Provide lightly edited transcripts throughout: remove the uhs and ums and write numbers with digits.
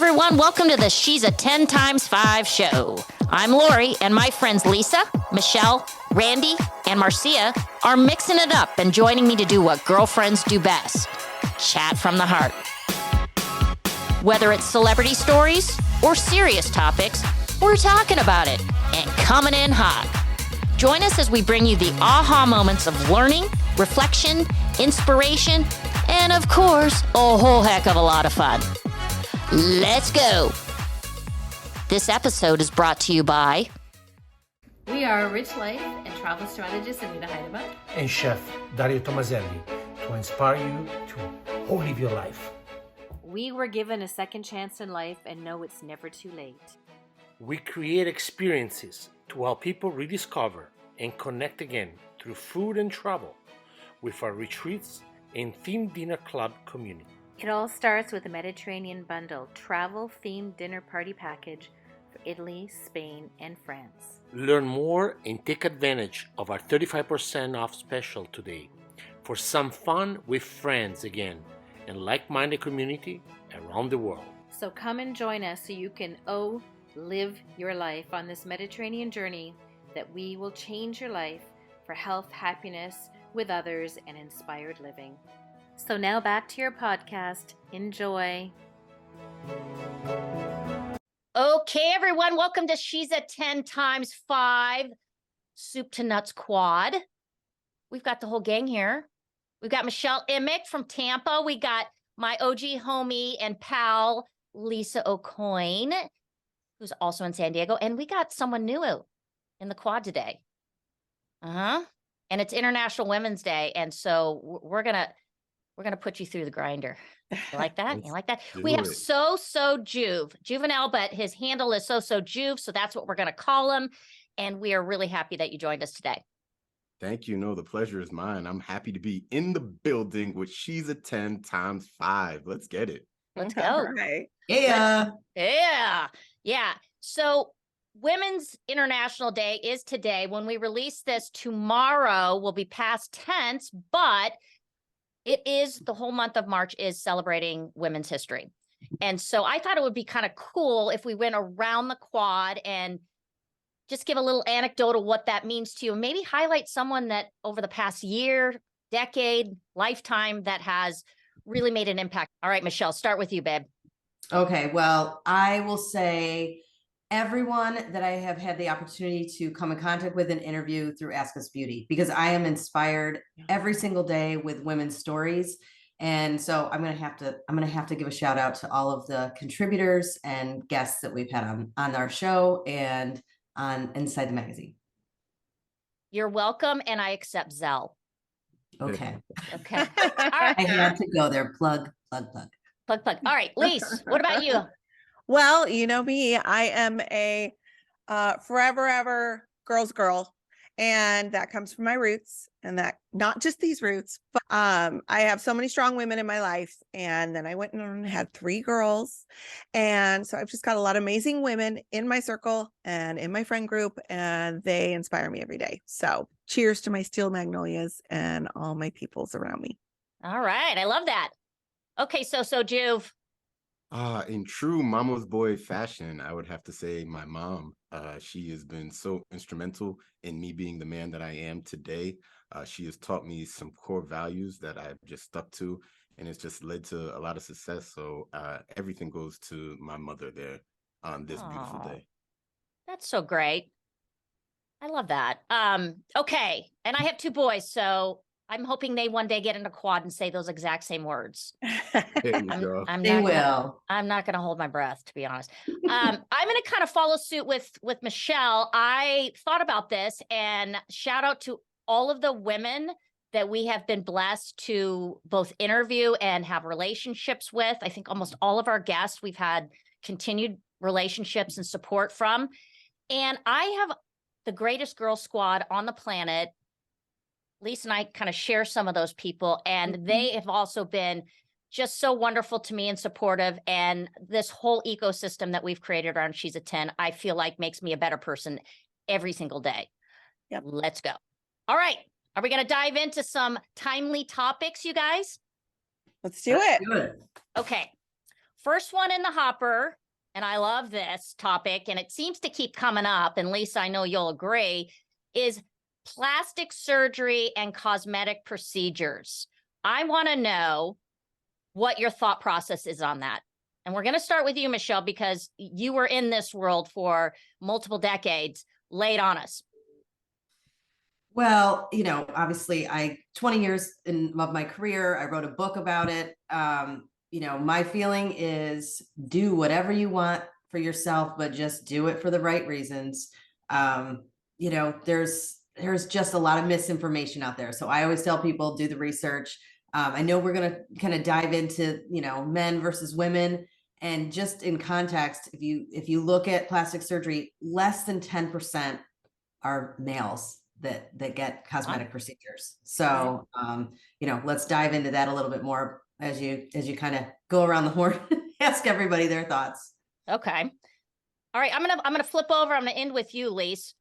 everyone. Welcome to the She's a 10 times 5 show. I'm Lori, and my friends Lisa, Michelle, Randy, and Marcia are mixing it up and joining me to do what girlfriends do best, chat from the heart. Whether it's celebrity stories or serious topics, we're talking about it and coming in hot. Join us as we bring you the aha moments of learning, reflection, inspiration, and of course, a whole heck of a lot of fun. Let's go. This episode is brought to you by... We are Rich Life and travel strategist Anita Heidemann. And Chef Dario Tomaselli to inspire you to whole live your life. We were given a second chance in life and know it's never too late. We create experiences to help people rediscover and connect again through food and travel with our retreats and themed dinner club community. It all starts with a Mediterranean bundle travel themed dinner party package for Italy, Spain, and France. Learn more and take advantage of our 35% off special today for some fun with friends again and like-minded community around the world. So come and join us so you can live your life on this Mediterranean journey that we will change your life for health, happiness with others, and inspired living. So now back to your podcast. Enjoy. Okay, everyone, welcome to She's a 10 times 5 Soup to Nuts Quad. We've got the whole gang here. We've got Michelle Emick from Tampa. We got my OG homie and pal, Lisa O'Coin, who's also in San Diego. And we got someone new in the quad today. And it's International Women's Day. And so we're gonna put you through the grinder. You like that? You like that? We have SoSo Juv, juvenile, but his handle is SoSo Juv, so that's what we're going to call him. And we are really happy that you joined us today. Thank you. No, the pleasure is mine. I'm happy to be in the building with She's a 10 times 5. Let's get it. Let's go. Right. Yeah. So Women's International Day is today. When we release this tomorrow, will be past tense, but it is the whole month of March is celebrating women's history. And so I thought it would be kind of cool if we went around the quad and just give a little anecdote of what that means to you. Maybe highlight someone that over the past year, decade, lifetime that has really made an impact. All right, Michelle, start with you, babe. Okay, well, I will say everyone that I have had the opportunity to come in contact with and interview through Ask Us Beauty, because I am inspired every single day with women's stories. And so I'm gonna have to give a shout out to all of the contributors and guests that we've had on our show and on Inside the Magazine. You're welcome, and I accept Zelle. Okay. All right. I had to go there. Plug. All right, Lise, what about you? Well, you know me, I am a forever ever girl's girl, and that comes from my roots, and that not just these roots, but I have so many strong women in my life, and then I went and had 3 girls, and so I've just got a lot of amazing women in my circle and in my friend group, and they inspire me every day. So cheers to my steel magnolias and all my peoples around me. All right, I love that. Okay, SoSo Juv. In true mama's boy fashion, I would have to say my mom. She has been so instrumental in me being the man that I am today. She has taught me some core values that I've just stuck to, and it's just led to a lot of success. So everything goes to my mother there on this beautiful day. That's so great. I love that. Okay, and I have 2 boys, so I'm hoping they one day get in a quad and say those exact same words. There you go. I'm not going to hold my breath, to be honest. I'm going to kind of follow suit with Michelle. I thought about this, and shout out to all of the women that we have been blessed to both interview and have relationships with. I think almost all of our guests we've had continued relationships and support from. And I have the greatest girl squad on the planet. Lisa and I kind of share some of those people, and they have also been just so wonderful to me and supportive. And this whole ecosystem that we've created around She's a 10, I feel like makes me a better person every single day. Yep. Let's go. All right. Are we going to dive into some timely topics, you guys? Let's do it. Okay. first one in the hopper, and I love this topic, and it seems to keep coming up, and Lisa, I know you'll agree, is plastic surgery and cosmetic procedures. I want to know what your thought process is on that. And we're going to start with you, Michelle, because you were in this world for multiple decades. Lay it on us. Well, obviously 20 years of my career, I wrote a book about it. My feeling is do whatever you want for yourself, but just do it for the right reasons. There's just a lot of misinformation out there. So I always tell people, do the research. I know we're going to kind of dive into, men versus women. And just in context, if you look at plastic surgery, less than 10% are males that get cosmetic procedures. So, let's dive into that a little bit more as you kind of go around the horn, ask everybody their thoughts. Okay. All right. I'm going to flip over. I'm going to end with you, Lise.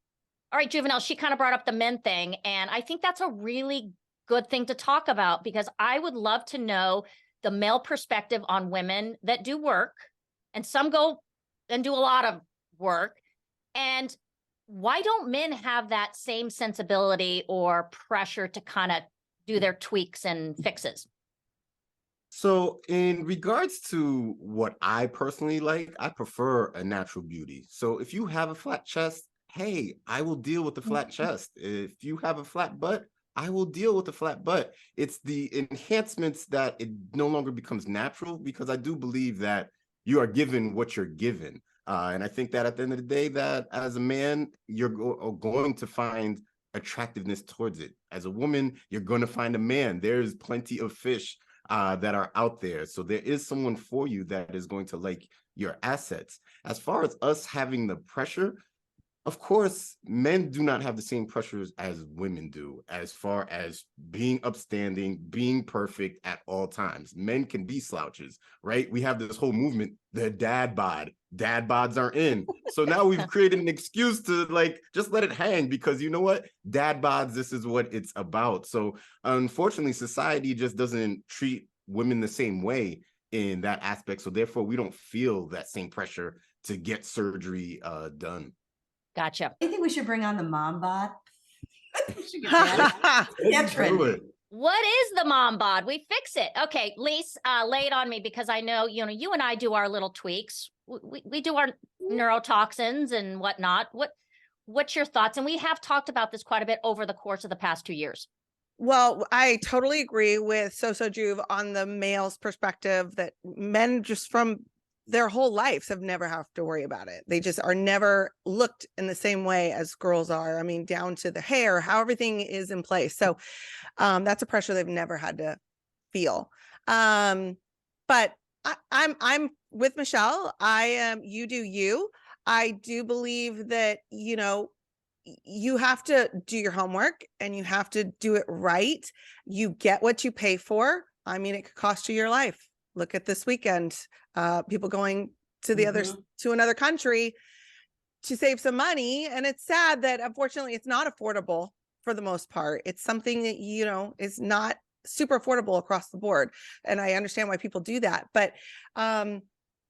All right, Juvenile, she kind of brought up the men thing. And I think that's a really good thing to talk about, because I would love to know the male perspective on women that do work, and some go and do a lot of work. And why don't men have that same sensibility or pressure to kind of do their tweaks and fixes? So in regards to what I personally like, I prefer a natural beauty. So if you have a flat chest, hey, I will deal with the flat chest. If you have a flat butt, I will deal with the flat butt. It's the enhancements that it no longer becomes natural, because I do believe that you are given what you're given. And I think that at the end of the day, that as a man, you're going to find attractiveness towards it. As a woman, you're going to find a man. There's plenty of fish that are out there. So there is someone for you that is going to like your assets. As far as us having the pressure, of course, men do not have the same pressures as women do, as far as being upstanding, being perfect at all times. Men can be slouches, right? We have this whole movement, the dad bod. Dad bods are in. So now we've created an excuse to just let it hang, because you know what? Dad bods, this is what it's about. So unfortunately, society just doesn't treat women the same way in that aspect. So therefore, we don't feel that same pressure to get surgery done. Gotcha. I think we should bring on the mom bod. We should get that. That's trendy. What is the mom bod? We fix it. Okay, Lise, lay it on me, because I know, you and I do our little tweaks. We do our neurotoxins and whatnot. What's your thoughts? And we have talked about this quite a bit over the course of the past 2 years. Well, I totally agree with SoSo Juv on the male's perspective, that men just from their whole lives have never have to worry about it. They just are never looked in the same way as girls are. I mean, down to the hair, how everything is in place. So that's a pressure they've never had to feel. But I'm with Michelle. You do you. I do believe that, you have to do your homework and you have to do it right. You get what you pay for. I mean, it could cost you your life. Look at this weekend, people going to the to another country to save some money. And it's sad that unfortunately it's not affordable for the most part. It's something that, is not super affordable across the board. And I understand why people do that, but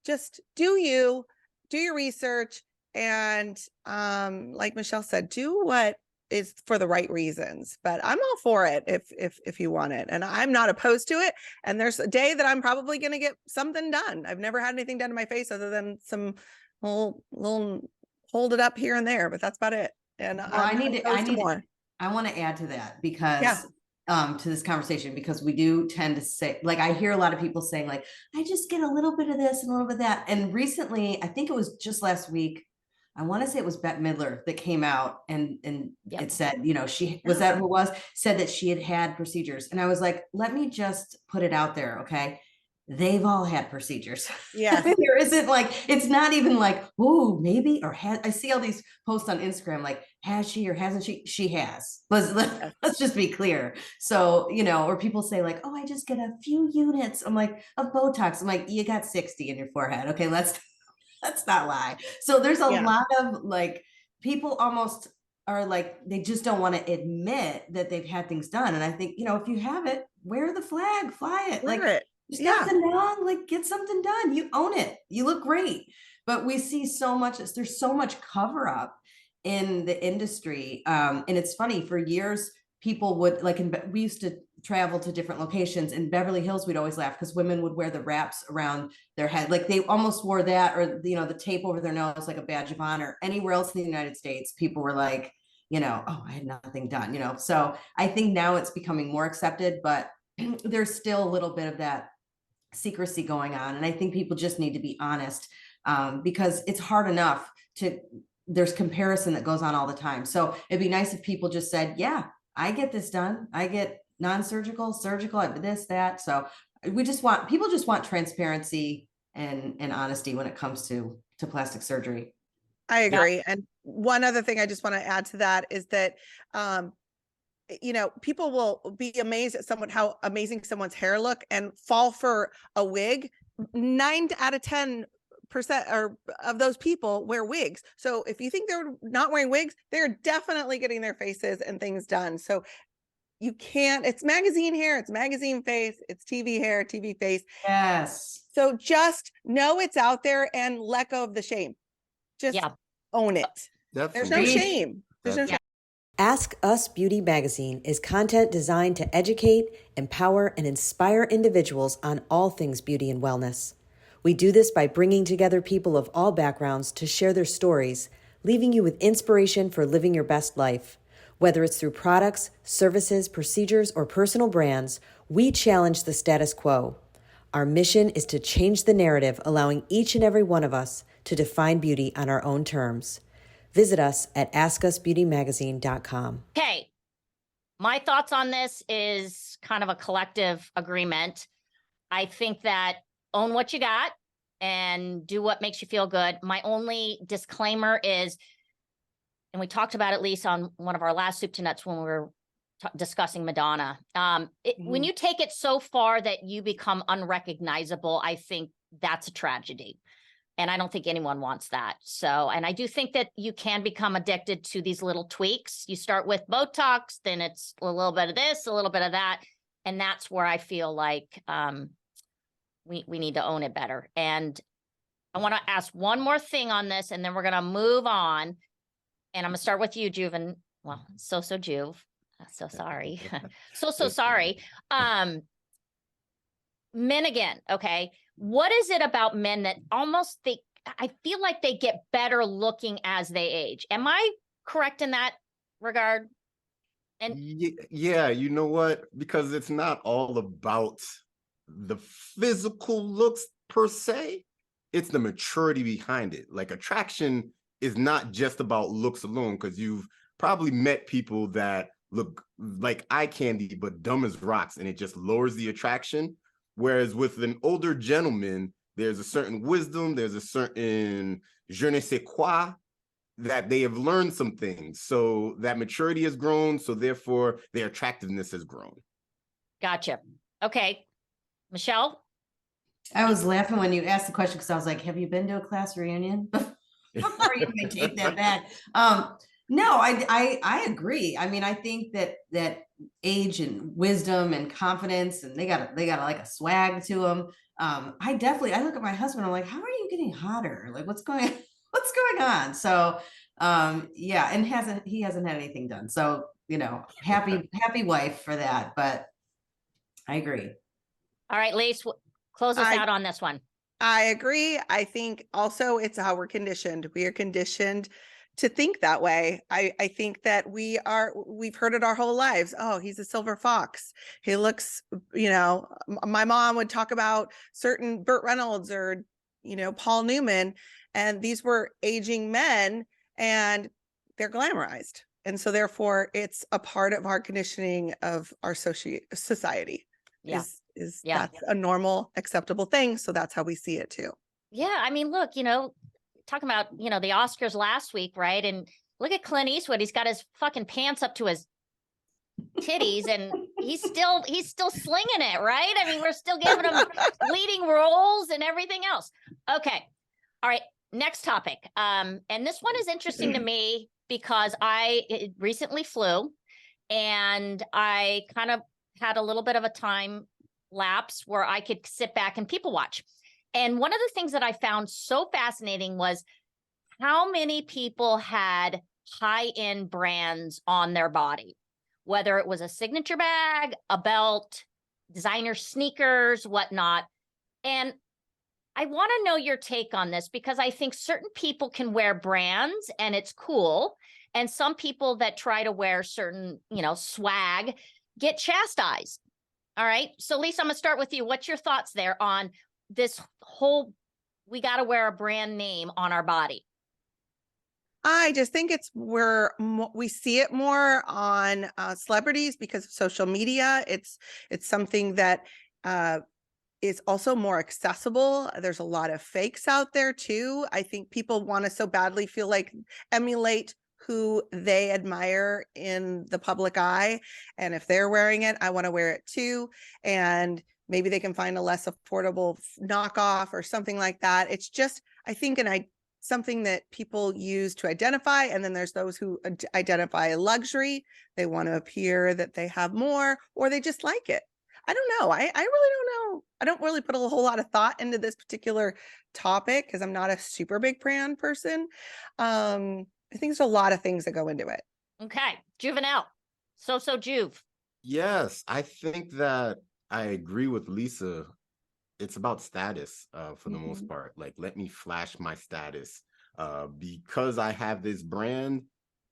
just do your research. And like Michelle said, do what is for the right reasons. But I'm all for it if you want it, and I'm not opposed to it. And there's a day that I'm probably going to get something done. I've never had anything done to my face other than some little hold it up here and there, but that's about it. And I want to add to that, because to this conversation, because we do tend to say, I hear a lot of people saying I just get a little bit of this and a little bit of that. And recently, I think it was just last week, I want to say it was Bette Midler that came out and it said, she was that who was said that she had procedures. And I was like, let me just put it out there. Okay. They've all had procedures. Yeah. There isn't it's not even oh, maybe, or I see all these posts on Instagram, has she or hasn't she? She has. Let's just be clear. So, or people say oh, I just get a few units. I'm of Botox. I'm you got 60 in your forehead. Okay. Let's not lie. So there's a lot of people almost are they just don't want to admit that they've had things done. And I think, if you have it, wear the flag, fly it. Wear it. There's Yeah. nothing wrong. Like, get something done. You own it. You look great. But we see so much, there's so much cover up in the industry. And it's funny, for years, people would like, we used to travel to different locations in Beverly Hills. We'd always laugh because women would wear the wraps around their head. Like they almost wore that, or, the tape over their nose, like a badge of honor. Anywhere else in the United States, people were like, oh, I had nothing done, So I think now it's becoming more accepted, but there's still a little bit of that secrecy going on. And I think people just need to be honest, because it's hard enough there's comparison that goes on all the time. So it'd be nice if people just said, yeah, I get this done. I get non-surgical, surgical, I this, that. So people just want transparency and honesty when it comes to plastic surgery. I agree. And one other thing I just want to add to that is that, people will be amazed at how amazing someone's hair look and fall for a wig. 9 out of 10% or of those people wear wigs. So if you think they're not wearing wigs, they're definitely getting their faces and things done. So you can't, it's magazine hair, it's magazine face, it's TV hair, TV face. Yes. So just know it's out there and let go of the shame. Just own it. There's no shame. There's no shame. Ask Us Beauty Magazine is content designed to educate, empower, and inspire individuals on all things beauty and wellness. We do this by bringing together people of all backgrounds to share their stories, leaving you with inspiration for living your best life. Whether it's through products, services, procedures, or personal brands, we challenge the status quo. Our mission is to change the narrative, allowing each and every one of us to define beauty on our own terms. Visit us at askusbeautymagazine.com. Okay. My thoughts on this is kind of a collective agreement. I think that own what you got and do what makes you feel good. My only disclaimer is, and we talked about it, Lisa, on one of our last soup to nuts when we were discussing Madonna. When you take it so far that you become unrecognizable, I think that's a tragedy. And I don't think anyone wants that. So, and I do think that you can become addicted to these little tweaks. You start with Botox, then it's a little bit of this, a little bit of that. And that's where I feel like we need to own it better. And I want to ask one more thing on this, and then we're going to move on. And I'm going to start with you, Juven. Well, SoSo Juv. So sorry. so sorry. Men again, okay. What is it about men that I feel like they get better looking as they age? Am I correct in that regard? And yeah, you know what? Because it's not all about the physical looks per se. It's the maturity behind it. Like, attraction is not just about looks alone, because you've probably met people that look like eye candy but dumb as rocks, and it just lowers the attraction. Whereas with an older gentleman, there's a certain wisdom, there's a certain je ne sais quoi, that they have learned some things. So that maturity has grown, so therefore their attractiveness has grown. Gotcha. Okay. Michelle? I was laughing when you asked the question because I was like, have you been to a class reunion? Before you may take that back. No, I agree. I mean, I think that age and wisdom and confidence, and they got like a swag to them. I look at my husband, I'm like, how are you getting hotter? Like, what's going on? So, yeah, and he hasn't had anything done. So, happy wife for that, but I agree. All right, Lise, close us out on this one. I agree. I think also it's how we're conditioned. We are conditioned to think that way. I think that we've heard it our whole lives. Oh, he's a silver fox. He looks, my mom would talk about certain Burt Reynolds or, Paul Newman, and these were aging men and they're glamorized. And so therefore it's a part of our conditioning of our society. Yeah. That's a normal, acceptable thing. So that's how we see it too. Yeah. I mean, look, talking about, the Oscars last week, right? And look at Clint Eastwood. He's got his fucking pants up to his titties and he's still slinging it, right? I mean, we're still giving him leading roles and everything else. Okay. All right. Next topic. And this one is interesting to me because I recently flew and I kind of had a little bit of a time laps where I could sit back and people watch. And one of the things that I found so fascinating was how many people had high-end brands on their body, whether it was a signature bag, a belt, designer sneakers, whatnot. And I want to know your take on this, because I think certain people can wear brands and it's cool. And some people that try to wear certain, swag get chastised. All right. So Lisa, I'm going to start with you. What's your thoughts there on this whole, we got to wear a brand name on our body? I just think we see it more on celebrities because of social media. It's something that is also more accessible. There's a lot of fakes out there too. I think people want to so badly feel like emulate who they admire in the public eye. And if they're wearing it, I want to wear it too. And maybe they can find a less affordable knockoff or something like that. It's just, I think, something that people use to identify. And then there's those who identify luxury. They want to appear that they have more, or they just like it. I don't know. I really don't know. I don't really put a whole lot of thought into this particular topic because I'm not a super big brand person. I think there's a lot of things that go into it. Okay. Juvenile. SoSo Juv. Yes, I think that I agree with Lisa. It's about status for the most part. Like, let me flash my status. Because I have this brand,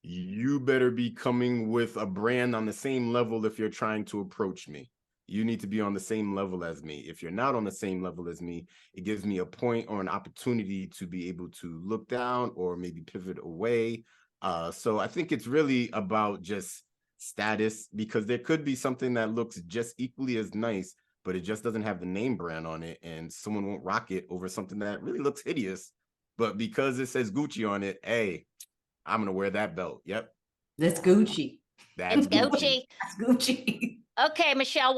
you better be coming with a brand on the same level if you're trying to approach me. You need to be on the same level as me. If you're not on the same level as me, it gives me a point or an opportunity to be able to look down or maybe pivot away. So I think it's really about just status, because there could be something that looks just equally as nice, but it just doesn't have the name brand on it, and someone won't rock it over something that really looks hideous. But because it says Gucci on it, hey, I'm going to wear that belt. Yep. That's Gucci. It's Gucci. That's Gucci. Okay, Michelle,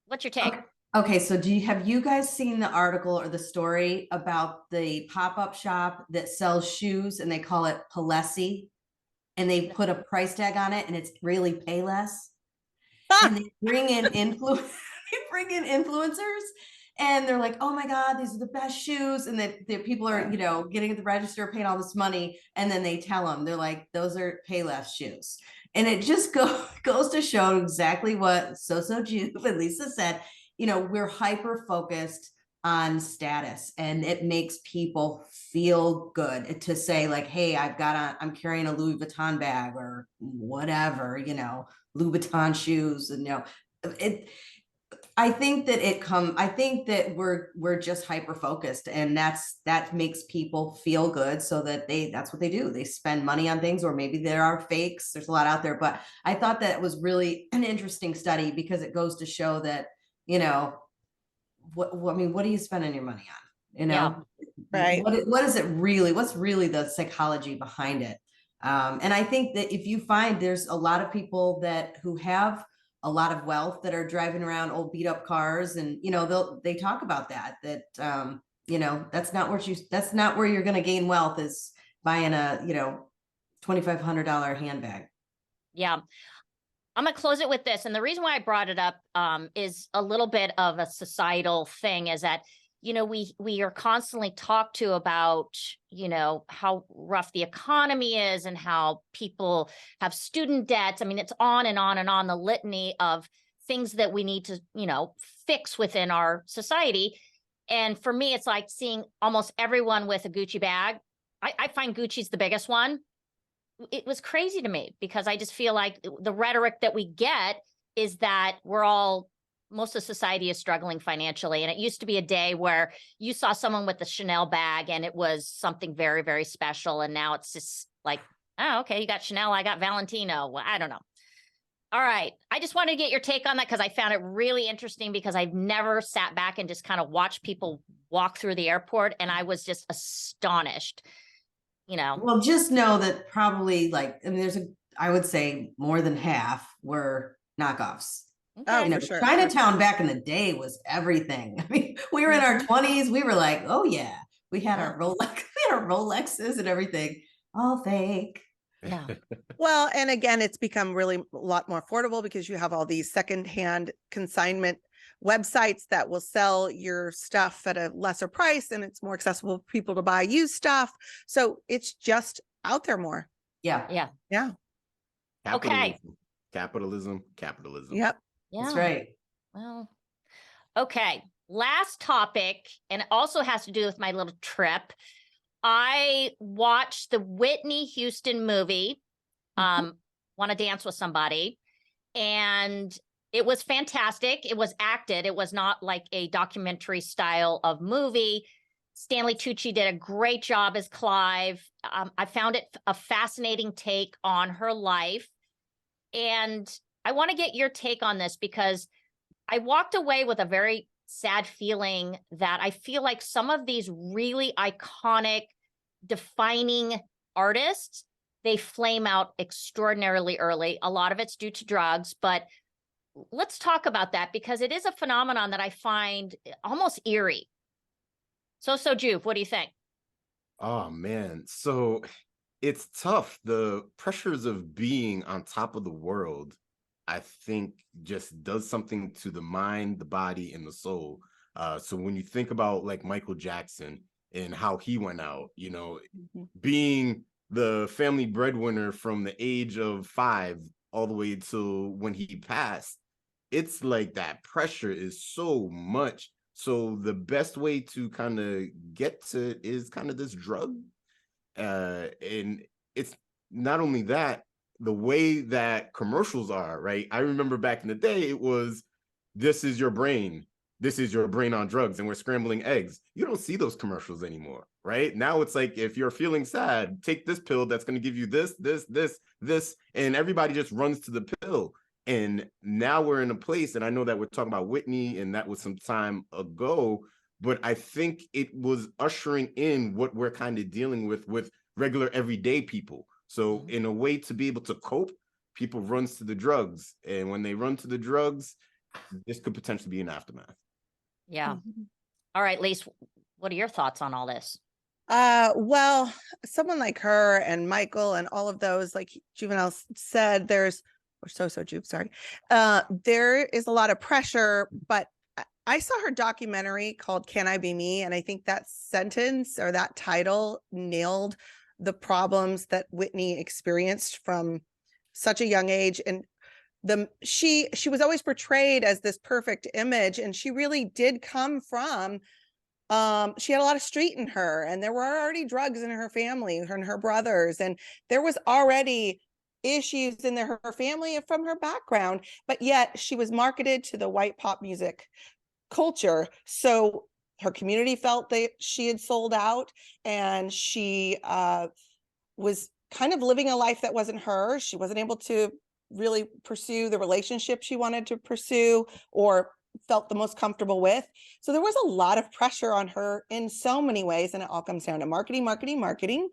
what's your take? Okay, so have you guys seen the article or the story about the pop-up shop that sells shoes and they call it Palessi, and they put a price tag on it and it's really Payless? And they bring in influencers and they're like, oh my God, these are the best shoes. And that people are, getting at the register, paying all this money. And then they tell them, they're like, those are Payless shoes. And it just goes to show exactly what SoSo Juv and Lisa said. We're hyper focused on status, and it makes people feel good to say like, hey, I'm carrying a Louis Vuitton bag or whatever, Louis Vuitton shoes. And, I think that we're just hyper focused, and that makes people feel good, so that that's what they do. They spend money on things, or maybe there are fakes. There's a lot out there, but I thought that was really an interesting study because it goes to show that, what are you spending your money on? Yeah. Right. What is it really? What's really the psychology behind it? And I think that if you find there's a lot of people who have a lot of wealth that are driving around old beat up cars, and they talk about that that's not where you're going to gain wealth, is buying a $2,500 handbag. Yeah. I'm going to close it with this. And the reason why I brought it up is a little bit of a societal thing, is that, we are constantly talked to about, how rough the economy is and how people have student debts. I mean, it's on and on and on, the litany of things that we need to, fix within our society. And for me, it's like seeing almost everyone with a Gucci bag. I find Gucci's the biggest one. It was crazy to me because I just feel like the rhetoric that we get is that most of society is struggling financially. And it used to be a day where you saw someone with a Chanel bag and it was something very, very special. And now it's just like, oh, okay, you got Chanel, I got Valentino. Well, I don't know. All right. I just wanted to get your take on that because I found it really interesting, because I've never sat back and just kind of watched people walk through the airport. And I was just astonished. Well, just know that probably I would say more than half were knockoffs. Okay. For sure. Chinatown back in the day was everything. I mean, we were in our 20s. We were like, oh yeah, we had our Rolexes and everything, all fake. Yeah. Well, and again, it's become really a lot more affordable because you have all these secondhand consignment websites that will sell your stuff at a lesser price, and it's more accessible for people to buy used stuff. So it's just out there more. Yeah. Yeah. Yeah. Okay. Capitalism. Yep. Yeah. That's right. Well, okay. Last topic, and it also has to do with my little trip. I watched the Whitney Houston movie, Want to Dance with Somebody, and it was fantastic. It was acted. It was not like a documentary style of movie. Stanley Tucci did a great job as Clive. I found it a fascinating take on her life. And I want to get your take on this because I walked away with a very sad feeling that I feel like some of these really iconic, defining artists, they flame out extraordinarily early. A lot of it's due to drugs, but let's talk about that because it is a phenomenon that I find almost eerie. SoSo Juv, what do you think? Oh man, so it's tough. The pressures of being on top of the world, I think, just does something to the mind, the body, and the soul. So when you think about like Michael Jackson and how he went out, you know, being the family breadwinner from the age of 5 all the way till when he passed, it's like that pressure is so much. So the best way to kind of get to it is kind of this drug. And it's not only that, the way that commercials are, right? I remember back in the day, it was, this is your brain. This is your brain on drugs, and we're scrambling eggs. You don't see those commercials anymore, right? Now it's like, if you're feeling sad, take this pill that's going to give you this, and everybody just runs to the pill. And now we're in a place, and I know that we're talking about Whitney, and that was some time ago, but I think it was ushering in what we're kind of dealing with regular everyday people. So in a way to be able to cope, people runs to the drugs. And when they run to the drugs, this could potentially be an aftermath. Yeah. All right, Lise, what are your thoughts on all this? Well, someone like her and Michael and all of those, like Juvenile said, or SoSo Juv, sorry. There is a lot of pressure, but I saw her documentary called Can I Be Me? And I think that sentence or that title nailed the problems that Whitney experienced from such a young age. And she was always portrayed as this perfect image, and she really did come from she had a lot of street in her, and there were already drugs in her family, her and her brothers, and there was already issues in her family from her background, but yet she was marketed to the white pop music culture. So her community felt that she had sold out, and she was kind of living a life that wasn't hers. She wasn't able to really pursue the relationship she wanted to pursue or felt the most comfortable with. So there was a lot of pressure on her in so many ways, and it all comes down to marketing.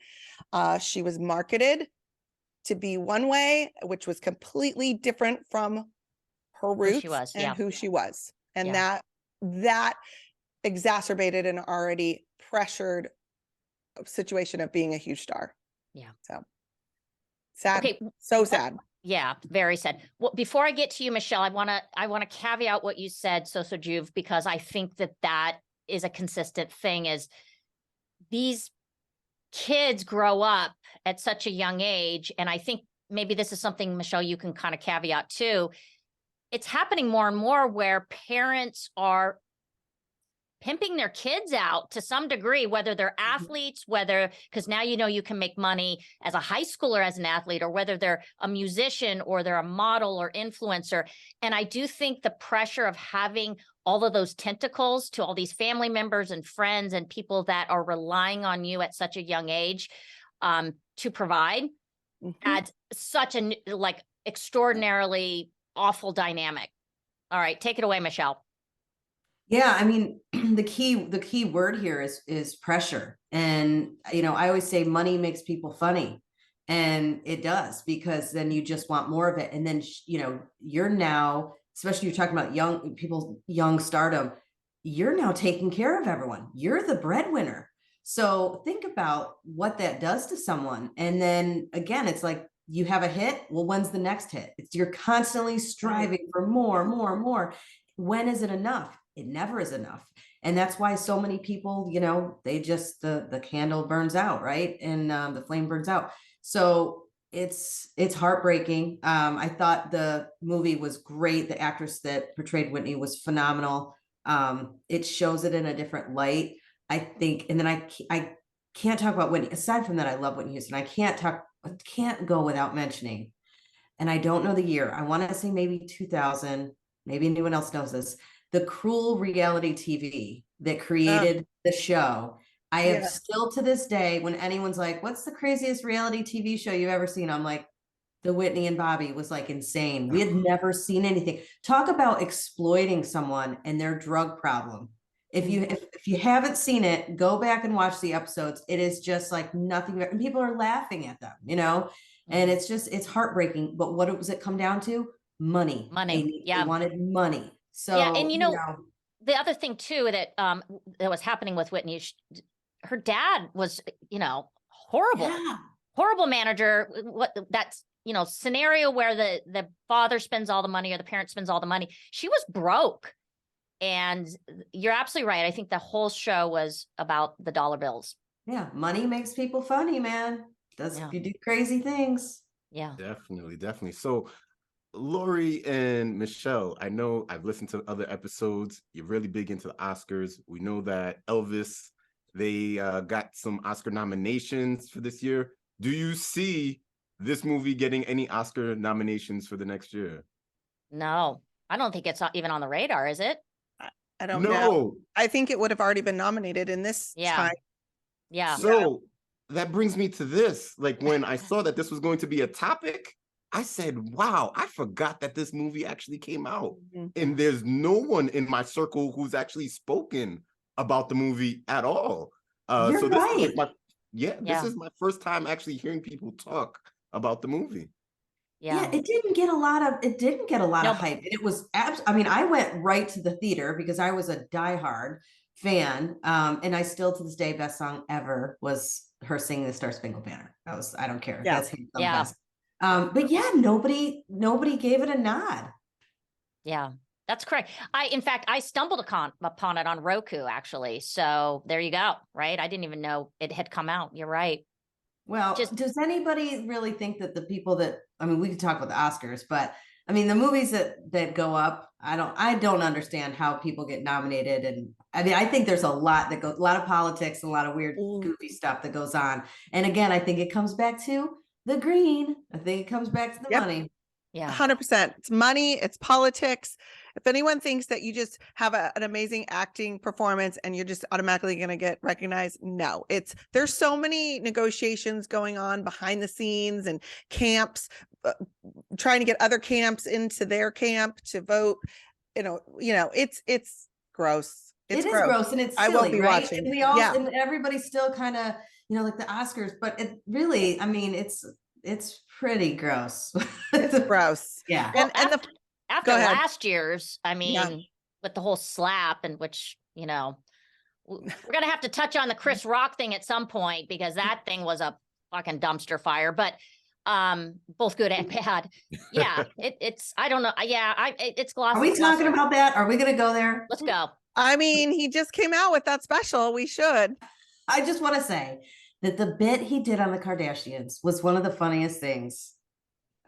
She was marketed to be one way, which was completely different from her roots who she was. And that exacerbated an already pressured situation of being a huge star. Yeah. So sad. Okay. So sad. Yeah, very sad. Well, before I get to you, Michelle, I want to caveat what you said, SoSo Juv, because I think that is a consistent thing. Is these kids grow up at such a young age, and I think maybe this is something, Michelle, you can kind of caveat too. It's happening more and more where parents are pimping their kids out to some degree, whether they're athletes, because now you can make money as a high schooler as an athlete, or whether they're a musician or they're a model or influencer. And I do think the pressure of having all of those tentacles to all these family members and friends and people that are relying on you at such a young age to provide adds such a extraordinarily awful dynamic. All right, take it away, Michelle. Yeah, I mean, the key word here is pressure. And, I always say money makes people funny. And it does, because then you just want more of it. And then, you're now, especially you're talking about young stardom, you're now taking care of everyone. You're the breadwinner. So think about what that does to someone. And then again, it's like, you have a hit. Well, when's the next hit? You're constantly striving for more. when is it enough? It never is enough. And that's why so many people, you know, they just, the candle burns out, right? And the flame burns out. So it's heartbreaking. I thought the movie was great. The actress that portrayed Whitney was phenomenal. It shows it in a different light, I think. And then I can't talk about Whitney. Aside from that, I love Whitney Houston. I can't go without mentioning, and I don't know the year. I want to say maybe 2000, maybe anyone else knows this. The cruel reality TV that created the show. I have Yes. still to this day, when anyone's like, what's the craziest reality TV show you've ever seen? I'm like, the Whitney and Bobby was like insane. We had never seen anything. Talk about exploiting someone and their drug problem. If you haven't seen it, go back and watch the episodes. It is just like nothing, and people are laughing at them, you know, and it's heartbreaking. But what does it come down to? Money. They wanted money. So yeah, and you know, the other thing too that that was happening with Whitney, her dad was, you know, horrible manager. What that's, you know, scenario where the father spends all the money or the parent spends all the money. She was broke. And you're absolutely right. I think the whole show was about the dollar bills. Yeah, money makes people funny, man. You do crazy things. Yeah. Definitely. So Lori and Michelle, I know I've listened to other episodes. You're really big into the Oscars. We know that Elvis, they got some Oscar nominations for this year. Do you see this movie getting any Oscar nominations for the next year? No, I don't think it's even on the radar, is it? I don't know. I think it would have already been nominated in this time. Yeah. So that brings me to this. Like when I saw that this was going to be a topic, I said, wow, I forgot that this movie actually came out. And there's no one in my circle who's actually spoken about the movie at all. You're so this right. is like this is my first time actually hearing people talk about the movie. Yeah, it didn't get a lot of hype. And it was I mean, I went right to the theater because I was a diehard fan. And I still to this day, best song ever was her singing the Star Spangled Banner. I don't care. Yeah. That's the best. But yeah, nobody gave it a nod. Yeah, that's correct. In fact, I stumbled upon it on Roku, actually. So there you go. Right. I didn't even know it had come out. You're right. Well, does anybody really think that the people that, I mean, we could talk about the Oscars, but I mean, the movies that go up, I don't understand how people get nominated. And I mean, I think there's a lot of politics, and a lot of weird, goofy stuff that goes on. And again, I think it comes back to the green. I think it comes back to the money. Yeah. 100%. It's money, it's politics. If anyone thinks that you just have an amazing acting performance and you're just automatically going to get recognized, no, there's so many negotiations going on behind the scenes and camps, trying to get other camps into their camp to vote. You know, it's gross. It's gross and it's silly, I won't be right? watching. And we all, and everybody's still kind of, you know, like the Oscars, but it really, I mean, it's pretty gross. It's gross. Yeah. Well, after go ahead. last year's, I mean, with the whole slap, and which, you know, we're going to have to touch on the Chris Rock thing at some point, because that thing was a fucking dumpster fire, but both good and bad. Yeah. It's, I don't know. Yeah. It's glossy. Are we talking about that? Are we going to go there? Let's go. I mean, he just came out with that special. We should. I just want to say that the bit he did on the Kardashians was one of the funniest things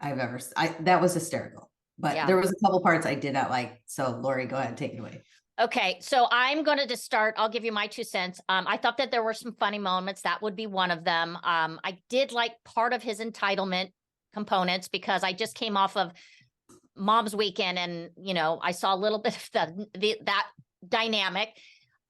I've ever seen. That was hysterical, but there was a couple parts I did not like. So Lori, go ahead and take it away. Okay, so I'm going to just start. I'll give you my 2 cents. I thought that there were some funny moments. That would be one of them. I did like part of his entitlement components, because I just came off of Mom's Weekend, and you know, I saw a little bit of that dynamic.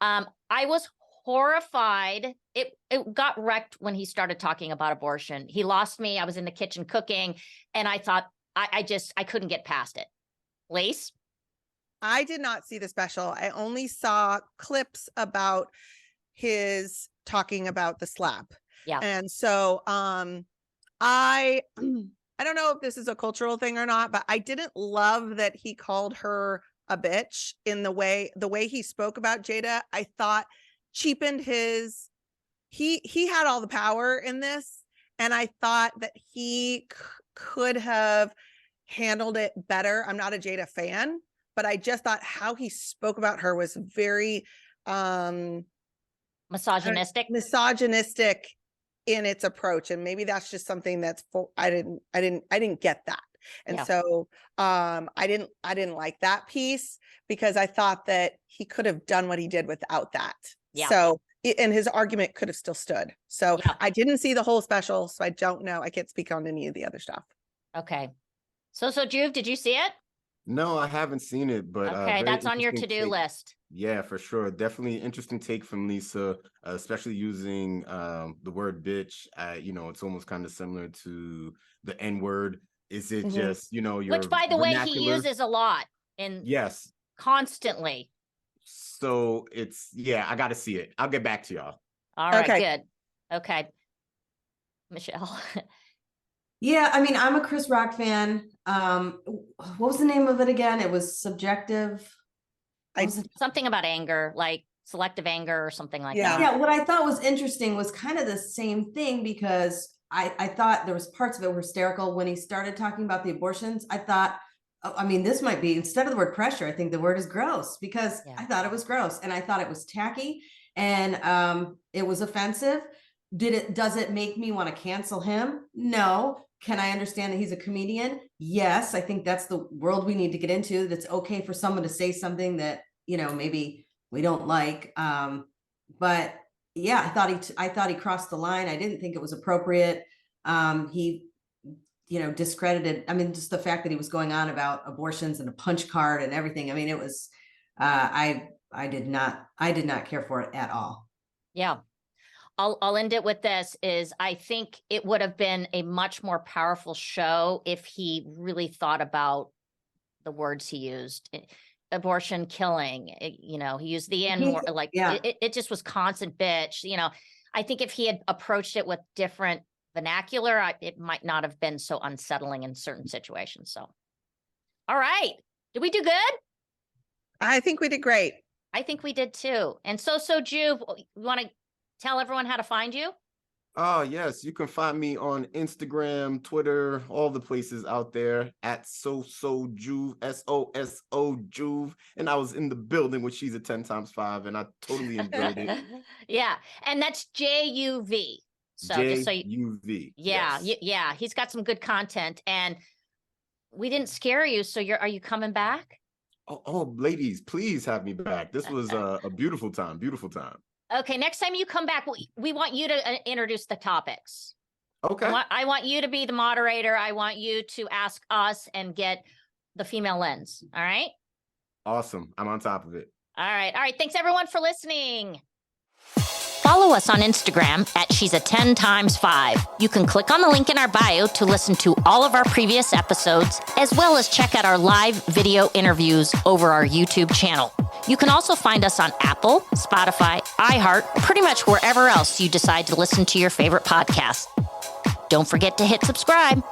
I was horrified. It got wrecked when he started talking about abortion. He lost me. I was in the kitchen cooking, and I thought I couldn't get past it. Lace? I did not see the special. I only saw clips about his talking about the slap. Yeah. And so I don't know if this is a cultural thing or not, but I didn't love that he called her a bitch in the way he spoke about Jada. I thought cheapened he had all the power in this, and I thought that he could have handled it better. I'm not a Jada fan, but I just thought how he spoke about her was very Misogynistic. misogynistic in its approach. And maybe that's just something that's I didn't get that. And Yeah. so I didn't like that piece because I thought that he could have done what he did without that. Yeah. So and his argument could have still stood. So Yeah. I didn't see the whole special, so I don't know. I can't speak on any of the other stuff. Okay. SoSo Juv, did you see it? No, I haven't seen it, but Okay, very that's on your interesting to-do take. list. Yeah, for sure. Definitely interesting take from Lisa, especially using the word bitch. It's almost kind of similar to the N word. Is it just, your Which, by the way, he vernacular? uses a lot in Yes. constantly. So I got to see it. I'll get back to y'all. All right, Okay. good. Okay. Michelle. Yeah, I mean, I'm a Chris Rock fan. What was the name of it again? It was Subjective. What was it? Something about anger, like selective anger or something like Yeah. that. Yeah, what I thought was interesting was kind of the same thing because I thought there was parts of it were hysterical when he started talking about the abortions. I thought, I mean, this might be, instead of the word pressure, I think the word is gross because Yeah. I thought it was gross and I thought it was tacky and it was offensive. Does it make me want to cancel him? No. Can I understand that he's a comedian? Yes. I think that's the world we need to get into. That's okay for someone to say something that, maybe we don't like. But yeah, I thought he crossed the line. I didn't think it was appropriate. He, discredited, I mean, just the fact that he was going on about abortions and a punch card and everything. I mean, it was, I did not care for it at all. Yeah. I'll end it with this is I think it would have been a much more powerful show if he really thought about the words he used. Abortion, killing, he used the N word, like Yeah. it just was constant bitch. I think if he had approached it with different vernacular, it might not have been so unsettling in certain situations. So, all right. Did we do good? I think we did great. I think we did too. And SoSo Juv, you want to tell everyone how to find you? Oh, yes. You can find me on Instagram, Twitter, all the places out there at SoSo Juv, SoSo Juv. And I was in the building with She's a 10 times 5 and I totally enjoyed it. Yeah. And that's JUV. So just so JUV. Yeah. Yes. Yeah. He's got some good content and we didn't scare you. So are you coming back? Oh, ladies, please have me back. This was a beautiful time. Beautiful time. Okay, next time you come back, we want you to introduce the topics. Okay. I want you to be the moderator. I want you to ask us and get the female lens. All right? Awesome. I'm on top of it. All right. All right. Thanks, everyone, for listening. Follow us on Instagram at She's a 10 times 5. You can click on the link in our bio to listen to all of our previous episodes, as well as check out our live video interviews over our YouTube channel. You can also find us on Apple, Spotify, iHeart, pretty much wherever else you decide to listen to your favorite podcast. Don't forget to hit subscribe.